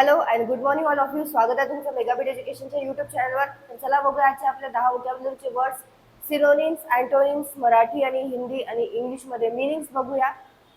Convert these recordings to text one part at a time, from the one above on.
Hello and good morning all of you. स्वागत आहे तुमचं मेगाबीट एज्युकेशनच्या युट्यूब चॅनलवर. तर चला बघूया आजचे आपले 10 वोकॅब्युलरीचे वर्ड्स, सिनोनिम्स, अँटोनिम्स मराठी आणि हिंदी आणि इंग्लिशमध्ये मिनिंग्स बघूया.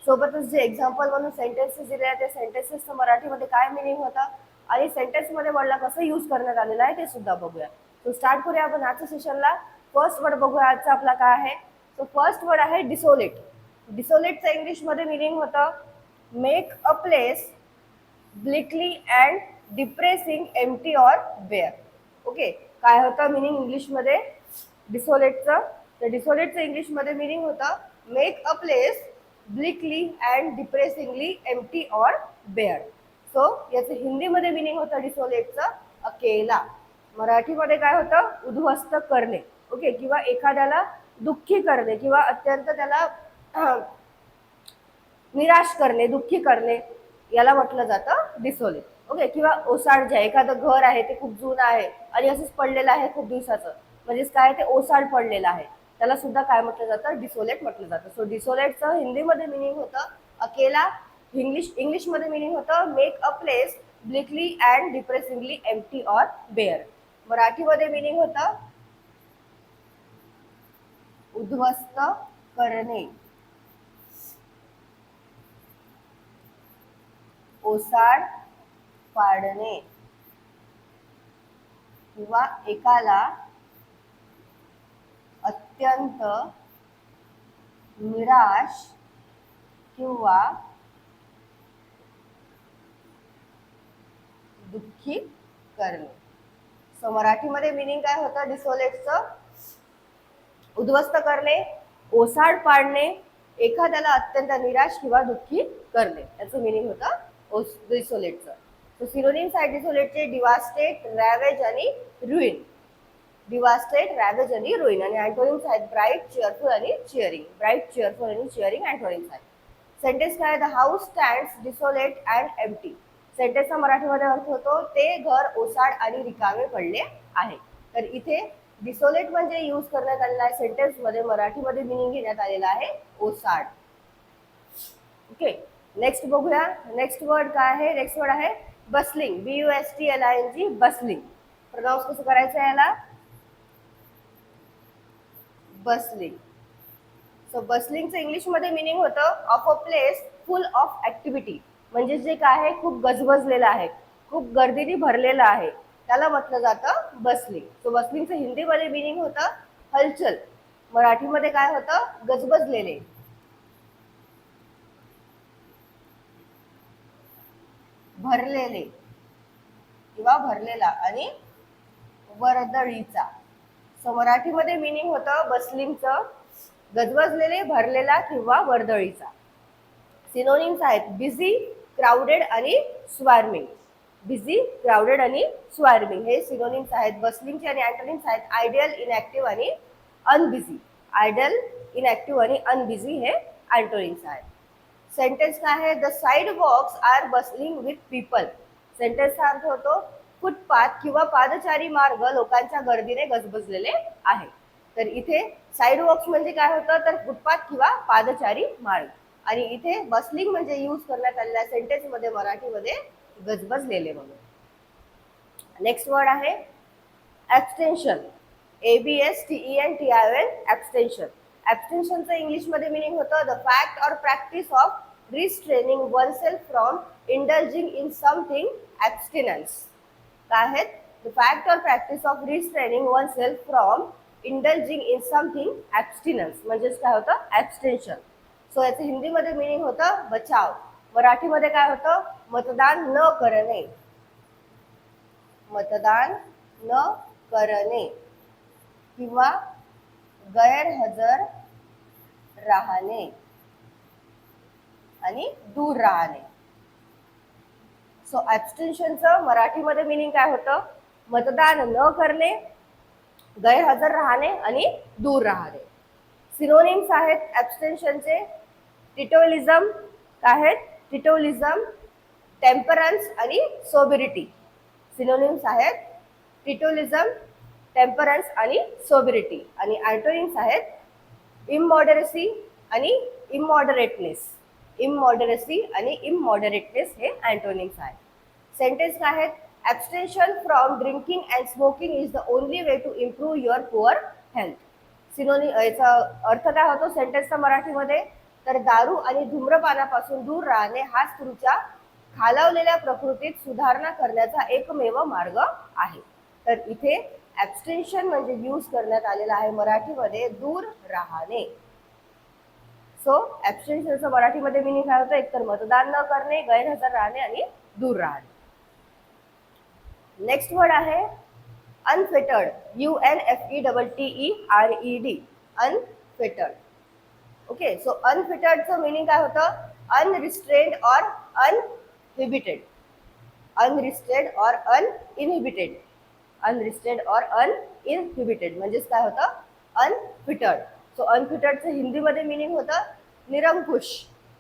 सोबतच जे एक्झाम्पल म्हणून सेंटेन्सेस दिले आहेत त्या सेंटेन्सेसचं मराठीमध्ये काय मिनिंग होतं आणि सेंटेन्समध्ये वर्डला कसं यूज करण्यात आलेलं आहे ते सुद्धा बघूया. तो स्टार्ट करूया आपण आजच्या सेशनला. फर्स्ट वर्ड बघूया आजचा आपला काय आहे. सो फर्स्ट वर्ड आहे डिसोलेट. डिसोलेटचं इंग्लिशमध्ये मिनिंग होतं make a place bleakly and depressing, empty or bare. Okay, काय होतं मिनिंग इंग्लिशमध्ये डिसोलेटचं? तर डिसोलेटचं इंग्लिशमध्ये मिनिंग होतं make a place bleakly and depressingly, empty or bare. So याचं हिंदीमध्ये मिनिंग होतं डिसोलेटचं अकेला. मराठीमध्ये काय होतं उद्ध्वस्त करणे. ओके, किंवा एखाद्याला दुःखी करणे किंवा अत्यंत त्याला निराश करणे, दुःखी करणे, याला म्हटलं जातं डिसोलेट. ओके, किंवा ओसाड जे आहे, एखादं घर आहे ते खूप जुनं आहे आणि असंच पडलेलं आहे खूप दिवसाचं, म्हणजेच काय ते ओसाड पडलेलं आहे, त्याला सुद्धा काय म्हटलं जातं डिसोलेट म्हटलं जातं. सो डिसोलेटचं हिंदीमध्ये मिनिंग होतं अकेला. इंग्लिशमध्ये मिनिंग होतं make a place bleakly and depressingly, empty or bare. मराठीमध्ये मिनिंग होतं उद्ध्वस्त करणे, ओसाड पाडणे किंवा एकाला अत्यंत निराश किंवा दुःखी करणे. सो मराठीमध्ये मिनिंग काय होतं डिसोलेटचं? उद्ध्वस्त करणे, ओसाड पाडणे, एखाद्याला अत्यंत निराश किंवा दुःखी करणे, याचं मिनिंग होतं डिसोलेटचं. सो सिनोनिम्स आहेत डिसोलेटचे डिवास्टेट, रॅवेज आणि रुईन. डिवास्टेट, रॅवेज आणि रुईन. आणि अँटोनिम्स आहेत ब्राईट, चिअरफुल आणि चिअरिंग. ब्राईट, चिअरफुल आणि चिअरिंग अँटोनिम्स आहेत. सेंटेन्स काय? The house stands desolate and empty. सेंटेन्सचा मराठीमध्ये अर्थ होतो ते घर ओसाड आणि रिकामे पडले आहे. तर इथे डिसोलेट म्हणजे यूज करण्यात आलेला आहे सेंटेन्समध्ये, मराठीमध्ये मिनिंग घेण्यात आलेला आहे ओसाड. ओके, नेक्स्ट बघूया. नेक्स्ट वर्ड काय आहे? नेक्स्ट वर्ड आहे बसलिंग. BUSTLING, bustling. प्रोनाउन्स कसं करायचं आहे याला? बसलिंग. सो बसलिंगचं इंग्लिशमध्ये मिनिंग होतं of a place full of activity. म्हणजे जे काय आहे खूप गजबजलेलं आहे, खूप गर्दीने भरलेलं आहे, त्याला म्हटलं जातं बसलिंग. सो बसलिंगचं हिंदीमध्ये मिनिंग होतं हलचल. मराठीमध्ये काय होतं? गजबजलेले, भरलेले किंवा भरलेला आणि वर्दळीचा. सो मराठीमध्ये मिनिंग होतं बसलिंगचं गजबजलेले, भरलेला किंवा वर्दळीचा. सिनोनिम्स आहेत बिझी, क्राउडेड आणि स्वार्मिंग. बिझी, क्राउडेड आणि स्वार्मिंग हे सिनोनिम्स आहेत बसलिंगचे. आणि अँटोनिम्स आहेत आयडियल, इनॅक्टिव्ह आणि अनबिझी. आयडियल, इनॅक्टिव्ह आणि अनबिझी हे अँटोनिम्स आहेत. सेंटेन्स काय आहे? The sidewalks are bustling with people. सेंटेन्सचा अर्थ होतो फुटपाथ किंवा पादचारी मार्ग लोकांच्या गर्दीने गजबजलेले आहे. तर इथे साइड वॉक्स म्हणजे काय होतं तर फुटपाथ किंवा पादचारी मार्ग. आणि इथे बसलिंग म्हणजे यूज करण्यात आलेल्या सेंटेन्स मध्ये मराठीमध्ये गजबजलेले म्हणून. नेक्स्ट वर्ड आहे ऍब्स्टेन्शन. ABSTENTION, ऍब्स्टेन्शन. ऍब्स्टेन्शनचं इंग्लिशमध्ये मिनिंग होतं the fact or practice of restraining oneself from indulging in something, abstinence. काय आहेत? The fact or practice of restraining oneself from indulging in something, abstinence म्हणजेच काय होतं ऍब्स्टेन्शन. सो याचं हिंदीमध्ये मिनिंग होतं बचाव. मराठीमध्ये काय होतं? मतदान न करणे, मतदान न करणे किंवा गैरहजर राहणे आणि दूर राहणे. सो ऍब्स्टेन्शनचं मराठीमध्ये मिनिंग काय होतं? मतदान न करणे, गैरहजर राहणे आणि दूर राहणे. सिनोनिम्स आहेत ऍब्स्टेन्शनचे टिटोलिझम. काय आहेत? टिटोलिझम, टेम्परन्स आणि सोबिरिटी. सिनोनिम्स आहेत टिटोलिझम, टेम्परन्स आणि सोबिरिटी. आणि अँटोनिम्स आहेत इममॉडरेसी आणि इममॉडरेटनेस. इममॉडरेसी आणि इममॉडरेटनेस हे अँटोनिम्स आहेत. सेंटेन्स काय आहेत? Abstention from drinking and smoking is the only way to improve your poor health. याचा अर्थ काय होतो सेंटेन्सचा मराठीमध्ये? तर दारू आणि धूम्रपानापासून दूर राहणे हाच तुमच्या खालावलेल्या प्रकृतीत सुधारणा करण्याचा एकमेव मार्ग आहे. तर इथे ॲब्स्टेन्शन म्हणजे यूज करण्यात आलेला आहे मराठीमध्ये दूर राहणे. सो ॲब्स्टेन्शनचं मराठीमध्ये मिनिंग काय होतं? एकतर मतदान न करणे, गैरहजर राहणे आणि दूर राहणे. नेक्स्ट वर्ड आहे unfettered. UNFETTERED. Unfettered. Okay, so अनफिटर्डचं मिनिंग काय होतं? Unrestrained or uninhibited. Unrestrained or uninhibited. Unrestrained or uninhibited म्हणजेच काय होतं? अनफिटर्ड. सो अनफिटर्डचं हिंदीमध्ये मिनिंग होतं निरंकुश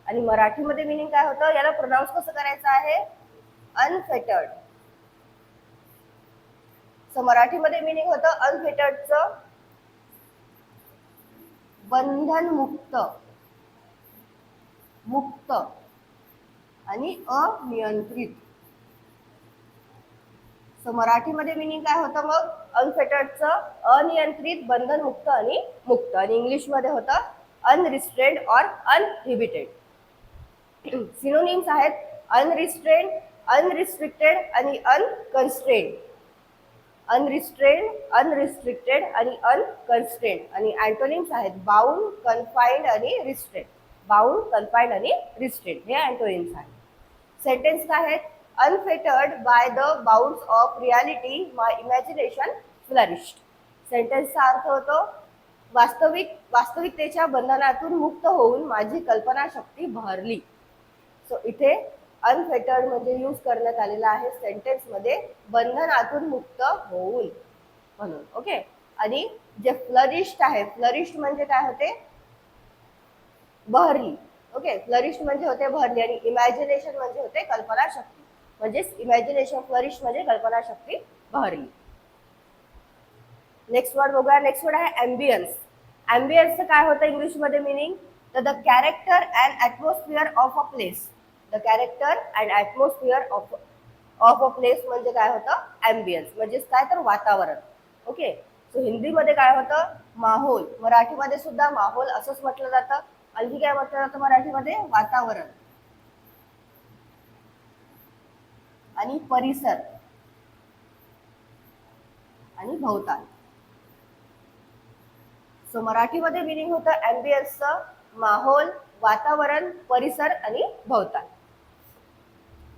आणि मराठीमध्ये मिनिंग काय होतं? याला प्रोनाऊन्स कसं करायचं आहे? अनफेटर्ड. सो मराठीमध्ये मिनिंग होतं अनफिटर्डचं बंधनमुक्त, मुक्त आणि अनियंत्रित. सो मराठीमध्ये मिनिंग काय होतं मग? अनफेटर्डचं अनियंत्रित, बंधनमुक्त आणि मुक्त. आणि इंग्लिशमध्ये होतं अनरिस्ट्रेन्ड ऑर अनइन्हिबिटेड. सिनोनिम्स आहेत अनरिस्ट्रेन्ड, अनरिस्ट्रिक्टेड आणि अनकन्स्ट्रेन्ड. अनरिस्ट्रेन्ड, अनरिस्ट्रिक्टेड आणि अनकन्स्ट्रेन्ड. आणि अँटोनिम्स आहेत बाउंड, कन्फाइंड आणि रिस्ट्रेन्ड. बाउंड, कन्फाइंड आणि रिस्ट्रेन्ड हे अँटोनिम्स आहेत. सेंटेन्स काय आहेत? Unfettered by the bounds of reality my imagination flourished. सेंटेन्सचा अर्थ होतो वास्तविकतेच्या बंधनातून मुक्त होऊन माझी कल्पनाशक्ती बहरली. सो इथे अनफेटर्ड म्हणजे यूज करण्यात आलेला आहे सेंटेन्समध्ये बंधनातून मुक्त होऊन म्हणून. ओके, आणि जे फ्लरिश्ड आहे, फ्लरिश्ड म्हणजे काय होते? बहरली. ओके, फ्लरिश्ड म्हणजे होते बहरली आणि इमॅजिनेशन म्हणजे होते कल्पनाशक्ती. म्हणजेच इमॅजिनेशन फ्लरिश म्हणजे कल्पनाशक्ती बहरली. नेक्स्ट वर्ड बघूया. नेक्स्ट वर्ड आहे ॲम्बियन्स. ॲम्बियन्सचं काय होतं इंग्लिशमध्ये मिनिंग? तर the character and atmosphere of a place. The character and atmosphere of a place म्हणजे काय होतं? ॲम्बियन्स म्हणजेच काय? तर वातावरण. ओके, सो हिंदीमध्ये काय होतं? माहोल. मराठीमध्ये सुद्धा माहोल असंच म्हटलं जातं. आणखी काय म्हटलं जातं मराठीमध्ये? वातावरण आणि परिसर आणि भोवताल. सो मराठीमध्ये मिनिंग होतं ॲम्बियन्सचं माहोल, वातावरण, परिसर आणि भोवताल.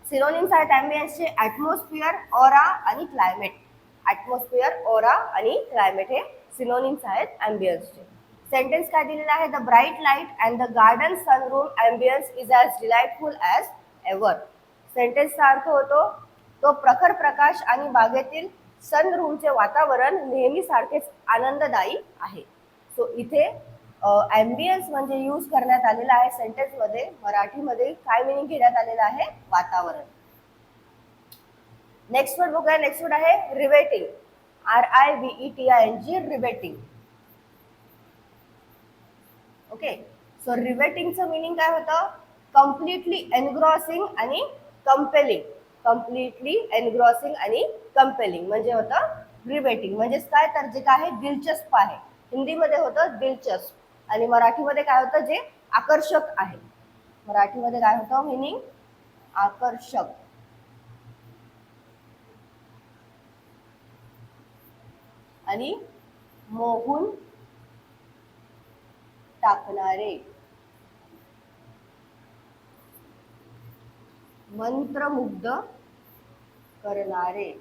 सिनोनिम्स आहेत ॲम्बियन्सचे ॲटमॉस्फिअर, ऑरा आणि क्लायमेट. ॲटमॉस्फिअर, ऑरा आणि क्लायमेट हे सिनोनिम्स आहेत ॲम्बियन्सचे. सेंटेन्स काय दिलेला आहे? The bright light and the garden sunroom ambience is as delightful as ever. सेंटेन्सचा अर्थ होतो तो प्रखर प्रकाश आणि बागेतील सनरूमचे वातावरण नेहमी सारखेच आनंददायी आहे. सो इथे ॲम्बियन्स म्हणजे यूज करण्यात आलेला आहे सेंटेन्समध्ये. मराठीमध्ये काय मिनिंग घेण्यात आलेलं आहे? वातावरण. नेक्स्ट वर्ड बघूया. नेक्स्ट वर्ड आहे riveting. RIVETING, riveting. Okay, so रिवेटिंगचं मिनिंग काय होतं? कम्प्लिटली एनग्रॉसिंग आणि कंपेलिंग. कम्प्लिटली एनग्रॉसिंग आणि कंपेलिंग म्हणजे होतं रिवेटिंग. म्हणजेच काय? तर जे काय आहे दिलचस्प आहे. हिंदीमध्ये होतं दिलचस्प आणि मराठीमध्ये काय होतं? जे आकर्षक आहे. मराठीमध्ये काय होतं मिनिंग? आकर्षक आणि मोहून टाकणारे, मंत्रमुग्ध करणारे,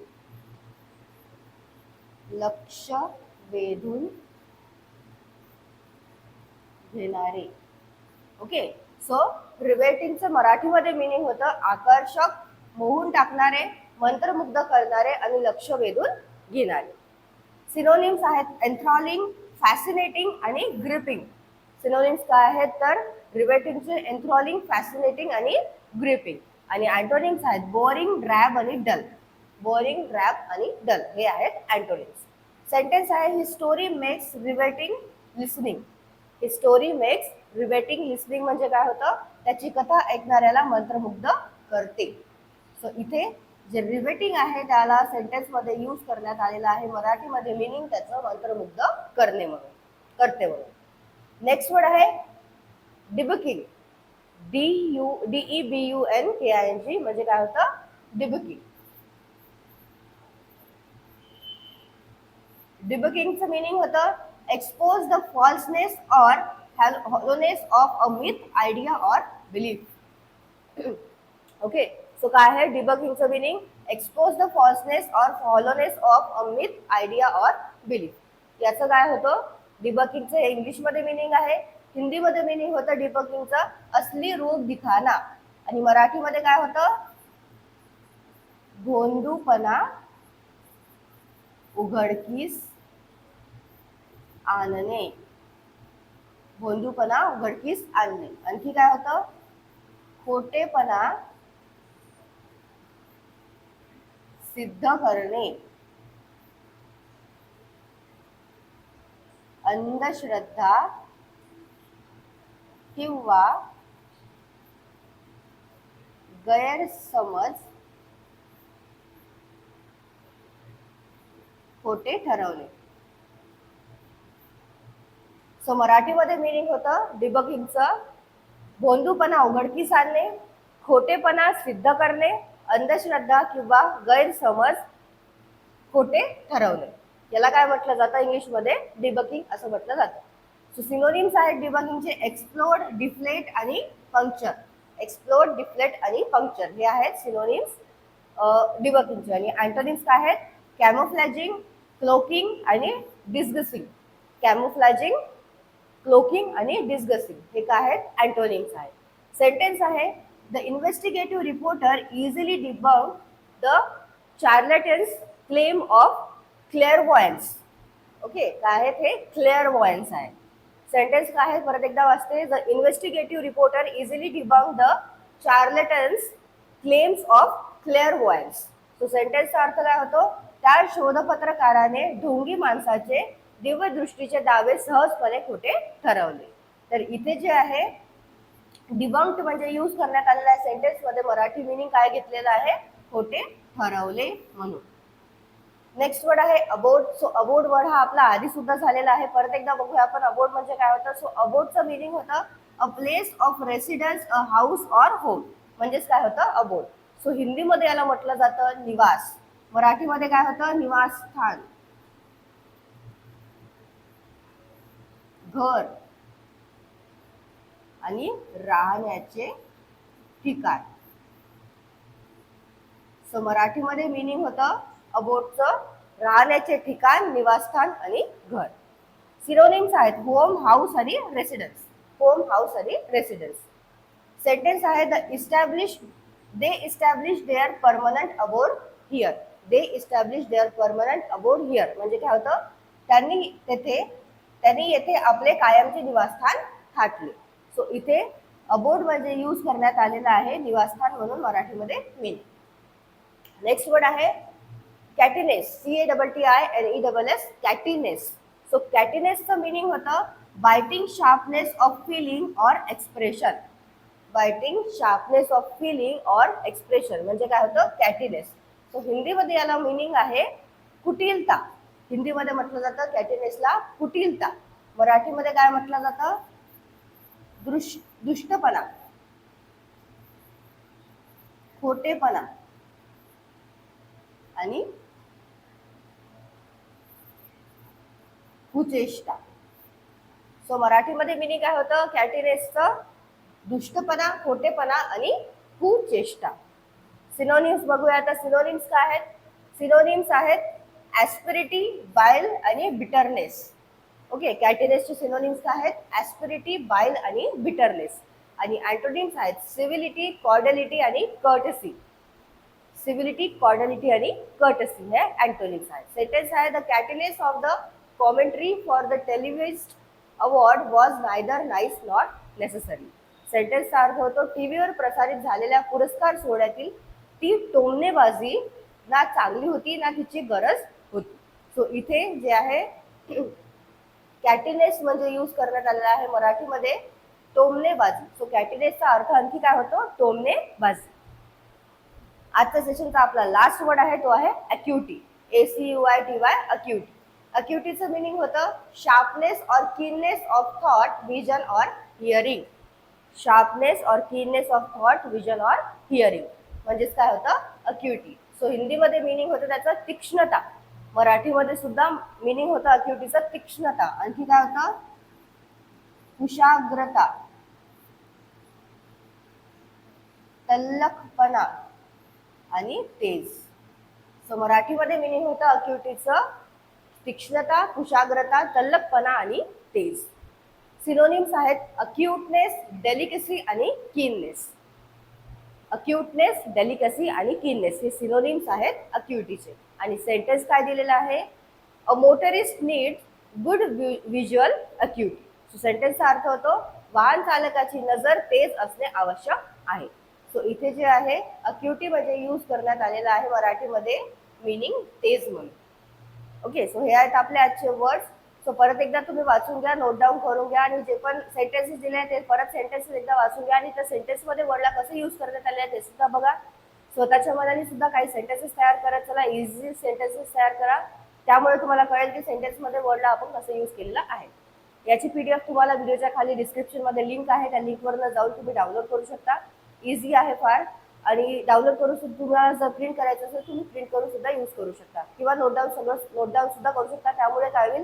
लक्ष वेधून घेणारे. ओके, सो रिवेटिंगचं मराठीमध्ये मिनिंग होतं आकर्षक, मोहून टाकणारे, मंत्रमुग्ध करणारे आणि लक्ष वेधून घेणारे. सिनोनिम्स आहेत एन्थ्रॉलिंग, फॅसिनेटिंग आणि ग्रिपिंग. सिनोनिम्स काय आहेत? तर रिवेटिंगचे एन्थ्रॉलिंग, फॅसिनेटिंग आणि ग्रिपिंग. आणि अँटोनिम्स आहेत बोरिंग, ड्रॅब आणि डल. बोरिंग, ड्रॅब आणि डल हे आहेत अँटोनिम्स. सेंटेन्स आहे history makes riveting listening. History makes riveting listening म्हणजे काय होतं? त्याची कथा ऐकणाऱ्याला मंत्रमुग्ध करते. सो इथे जे रिवेटिंग आहे त्याला सेंटेन्स मध्ये यूज करण्यात आलेला आहे मराठीमध्ये मीनिंग त्याचं मंत्रमुग्ध करणे म्हणून, करते म्हणून. नेक्स्ट वर्ड आहे डिबकिंग. DEBUNKING म्हणजे काय होतं? डिबकिंग. डिबकिंगचं मीनिंग होतं एक्सपोज द फॉल्सनेस और hollowness of a myth, idea और बिलीफ. ओके, सो काय आहे डिबकिंगचं मीनिंग? एक्सपोज द फॉल्सनेस और hollowness of a myth, idea और बिलीफ. याचं काय होतं? डिबकिंगचं इंग्लिशमध्ये मीनिंग आहे. हिंदीमध्ये मीनिंग होतं डिबकिंगचं असली रूप दिखाना, आणि मराठीमध्ये काय होतं? भोंदूपणा उघडकीस आणणे. भोंदूपणा उघडकीस आणणे. आणखी काय होतं? खोटेपणा सिद्ध करणे. अंधश्रद्धा किंवा गैरसमज खोटे ठरवणे. सो मराठीमध्ये मीनिंग होतं डिबकिंगचं भोंदूपणा उघडकीस आणणे, खोटेपणा सिद्ध करणे, अंधश्रद्धा किंवा गैरसमज खोटे ठरवणे. याला काय म्हटलं जातं इंग्लिशमध्ये? डिबकिंग असं म्हटलं जातं. सो सिनोनिम्स आहेत डिबकिंगचे एक्सप्लोड, डिफ्लेट आणि पंक्चर. एक्सप्लोड, डिफ्लेट आणि पंक्चर हे आहेत सिनोनिम्स डिबकिंगचे. आणि अँटोनिम्स काय आहेत? कॅमोफ्लॅजिंग, क्लोकिंग आणि डिस्गसिंग. कॅमोफ्लॅजिंग, क्लोकिंग आणि डिस्गसिंग हे काय आहेत? अँटोनिम्स आहेत. सेंटेन्स आहे the investigative reporter easily debunk the charlatans claim of clairvoyance. Okay, काय आहे ते? क्लेअरवॉयन्स आहे. सेंटेन्स काय आहे? परत एकदा वाचते. The investigative reporter easily debunk the charlatans claims of clairvoyance. So सेंटेन्सचा अर्थ काय होतो? त्या शोधपत्रकाराने ढोंगी माणसाचे दिव्य दृष्टीचे दावे सहजपणे खोटे ठरवले. तर इथे जे आहे डिबंक्ड म्हणजे यूज करण्यात आलेला आहे सेंटेन्स मध्ये मराठी मीनिंग काय घेतलेलं आहे? खोटे ठरवले म्हणून. नेक्स्ट वर्ड आहे अबोर्ड. सो अबोर्ड वर्ड हा आपला आधी सुद्धा झालेला आहे. परत एकदा बघूया आपण अबोर्ड म्हणजे काय होतं. सो अबोर्डचं मीनिंग होतं a place of residence, a house or home. म्हणजेच काय होतं? अबोर्ड. सो हिंदीमध्ये याला म्हटलं जातं निवास. मराठीमध्ये काय होतं? निवासस्थान, घर आणि राहण्याचे ठिकाण. सो मराठीमध्ये मीनिंग होतं अबोर्डचं राहण्याचे ठिकाण, निवासस्थान आणि घर. सिनोनिम्स आहेत होम, हाऊस आणि रेसिडेन्स. होम, हाऊस आणि रेसिडेन्स. सेंटेन्स आहे the establish, they establish their permanent abode here. They establish their permanent abode here म्हणजे काय होतं? त्यांनी येथे आपले कायमचे निवासस्थान थाटले. सो इथे अबोर्ड म्हणजे यूज करण्यात आलेला आहे निवासस्थान म्हणून मराठीमध्ये मीनिंग. नेक्स्ट वर्ड आहे कॅटिनेस. CATTINESS, cattiness. सो कॅटिनेसचं मीनिंग होतं biting sharpness of feeling or expression. Biting sharpness of feeling or expression म्हणजे काय होतं? कॅटिनेस. सो हिंदीमध्ये याला मीनिंग आहे कुटिलता. हिंदीमध्ये म्हटलं जातं कॅटिनेसला कुटिलता. मराठीमध्ये काय म्हटलं जातं? दुष्टपणा, खोटेपणा आणि कुचेष्टा. सो मराठीमध्ये मीनिंग काय होतं कॅटिनेसचं? दुष्टपणा, खोटेपणा आणि कुचेष्टा. सिनोनिम्स बघूया आता. सिनोनिम्स काय आहेत? सिनोनिम्स आहेत ऍस्पिरिटी, बाईल आणि बिटरनेस. ओके, कॅटिनेसचे सिनोनिम्स काय आहेत? ऍस्पिरिटी, बाईल आणि बिटरनेस. आणि अँटोनिम्स आहेत सिव्हिलिटी, कॉर्डिलिटी आणि कर्टसी. सिव्हिलिटी, कॉर्डिलिटी आणि कर्टसी हे अँटोनिम्स आहेत. सेंटेन्स आहे the cattiness of the commentary for the television award was neither nice not necessary. सेंटेन्सचा अर्थ होतो टीव्हीवर प्रसारित झालेल्या पुरस्कार सोहळ्यातील ती टोमणेबाजी ना चांगली होती ना तिची गरज होती. सो इथे जे आहे कॅटिनेस म्हणजे यूज करण्यात आलेला आहे मराठीमध्ये टोमणेबाजी. सो कॅटिनेसचा अर्थ आणखी काय होतो? टोमणेबाजी. आजच्या सेशनचा आपला लास्ट वर्ड आहे तो आहे अक्युटी. ACUITY acuity. अक्युटीचं मिनिंग होतं शार्पनेस और कीननेस ऑफ थॉट, विजन और हिअरिंग. शार्पनेस और कीननेस ऑफ थॉट, विजन और हिअरिंग म्हणजेच काय होतं अक्युटी. सो हिंदीमध्ये मिनिंग होतं त्याचं तीक्ष्णता, मराठीमध्ये सुद्धा मिनिंग होतं अक्युटीचं तीक्ष्णता. आणखी काय होतं कुशाग्रता, तल्लखपणा आणि तेज. सो मराठीमध्ये मिनिंग होतं अक्युटीचं तीक्ष्णता, कुशाग्रता, तल्लखपणा आणि तेज. सिनोनिम्स आहेत अक्यूटनेस, डेलिकेसी आणि कीननेस. अक्यूटनेस, डेलिकेसी आणि कीननेस हे सिनोनिम्स आहेत अक्युटीचे. आणि सेंटेन्स काय दिलेला आहे, a motorist need good visual acuity. So सेंटेन्सचा अर्थ होतो वाहन चालकाची नजर तेज असणे आवश्यक आहे. सो इथे जे आहे अक्युटी म्हणजे यूज करण्यात आलेला आहे मराठीमध्ये मिनिंग तेज म्हणून. ओके, सो हे आहेत आपले आजचे वर्ड्स. सो परत एकदा तुम्ही वाचून घ्या, नोट डाऊन करून घ्या आणि जे पण सेंटेन्सेस दिले आहेत ते परत सेंटेन्सेस एकदा वाचून घ्या आणि त्या सेंटेन्समध्ये वर्डला कसं यूज करण्यात आले आहे ते सुद्धा बघा. स्वतःच्या मनाने सुद्धा काही सेंटेन्सेस तयार करत चला, इझी सेंटेन्सेस तयार करा. त्यामुळे तुम्हाला कळेल की सेंटेन्समध्ये वर्डला आपण कसं यूज केलेलं आहे. याची PDF तुम्हाला व्हिडिओच्या खाली डिस्क्रिप्शनमध्ये लिंक आहे, त्या लिंकवरनं जाऊन तुम्ही डाउनलोड करू शकता. इझी आहे फार. आणि डाउनलोड करून सुद्धा तुम्हाला जर प्रिंट करायचं असेल तुम्ही प्रिंट करून सुद्धा यूज करू शकता किंवा नोट डाऊन सुद्धा करू शकता. त्यामुळे काय होईल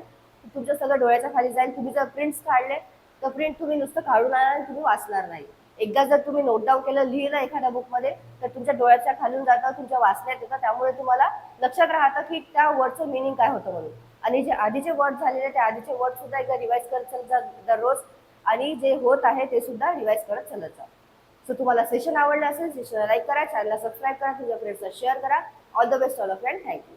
तुमच्या सगळं डोळ्याच्या खाली जाईल. तुम्ही जर प्रिंट्स काढले तर प्रिंट तुम्ही नुसतं काढून आणा आणि तुम्ही वाचणार नाही. एकदा जर तुम्ही नोट डाऊन केलं, लिहिलं एखाद्या बुकमध्ये तर तुमच्या डोळ्याच्या खालून जातं, तुमच्या वाचण्यात येतं. त्यामुळे तुम्हाला लक्षात राहतं की त्या वर्डचं मिनिंग काय होतं म्हणून. आणि जे आधीचे वर्ड झालेले ते आधीचे वर्ड सुद्धा एकदा रिवाईज करत चलत जा दररोज आणि जे होत आहे ते सुद्धा रिवाईज करत चलत जा. सो तुम्हाला सेशन आवडलं असेल सेशनला लाईक करा, चॅनलला सबस्क्राईब करा, तुमच्या फ्रेंड्सला शेअर करा. All the best all of friend. Thank you.